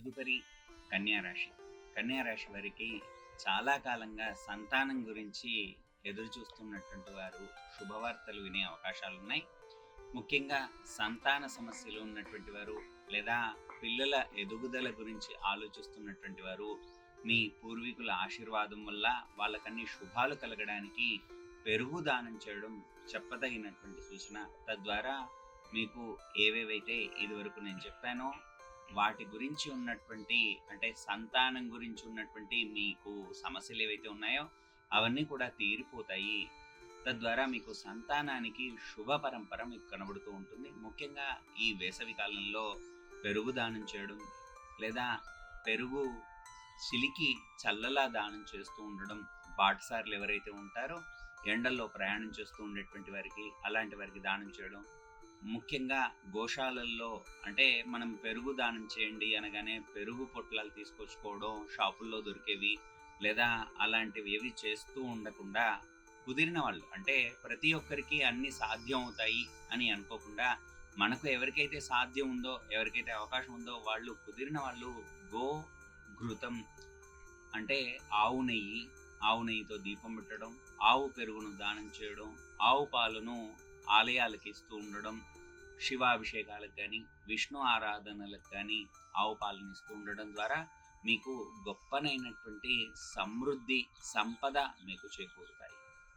తదుపరి కన్యారాశి. కన్యారాశి వారికి చాలా కాలంగా సంతానం గురించి ఎదురు చూస్తున్నటువంటి వారు శుభవార్తలు వినే అవకాశాలున్నాయి. ముఖ్యంగా సంతాన సమస్యలు ఉన్నటువంటి వారు లేదా పిల్లల ఎదుగుదల గురించి ఆలోచిస్తున్నటువంటి వారు మీ పూర్వీకుల ఆశీర్వాదం వల్ల వాళ్ళకన్నీ శుభాలు కలగడానికి పెరుగు దానం చేయడం చెప్పదగినటువంటి సూచన. తద్వారా మీకు ఏవేవైతే ఇదివరకు నేను చెప్పానో వాటి గురించి ఉన్నటువంటి, అంటే సంతానం గురించి ఉన్నటువంటి మీకు సమస్యలు ఏవైతే ఉన్నాయో అవన్నీ కూడా తీరిపోతాయి. తద్వారా మీకు సంతానానికి శుభ పరంపర మీకు కనబడుతూ ఉంటుంది. ముఖ్యంగా ఈ వేసవి కాలంలో పెరుగు దానం చేయడం లేదా పెరుగు చిలికి చల్లలా దానం చేస్తూ ఉండడం, బాటసార్లు ఎవరైతే ఉంటారో ఎండల్లో ప్రయాణం చేస్తూ ఉండేటువంటి వారికి, అలాంటి వారికి దానం చేయడం. ముఖ్యంగా గోశాలల్లో, అంటే మనం పెరుగు దానం చేయండి అనగానే పెరుగు పొట్లాలు తీసుకొచ్చుకోవడం షాపుల్లో దొరికేవి లేదా అలాంటివి ఏవి చేస్తూ ఉండకుండా, కుదిరిన వాళ్ళు, అంటే ప్రతి ఒక్కరికి అన్ని సాధ్యం అవుతాయి అని అనుకోకుండా మనకు ఎవరికైతే సాధ్యం ఉందో, ఎవరికైతే అవకాశం ఉందో వాళ్ళు, కుదిరిన వాళ్ళు గో ఘృతం, అంటే ఆవు నెయ్యితో దీపం పెట్టడం, ఆవు పెరుగును దానం చేయడం, ఆవు పాలను ఆలయాలకు ఇస్తూ ఉండడం, శివాభిషేకాలకు కానీ విష్ణు ఆరాధనలకు కానీ ఆవు పాలను ఇస్తూ ఉండడం ద్వారా మీకు గొప్పనైనటువంటి సమృద్ధి సంపద మీకు చేకూరుతాయి.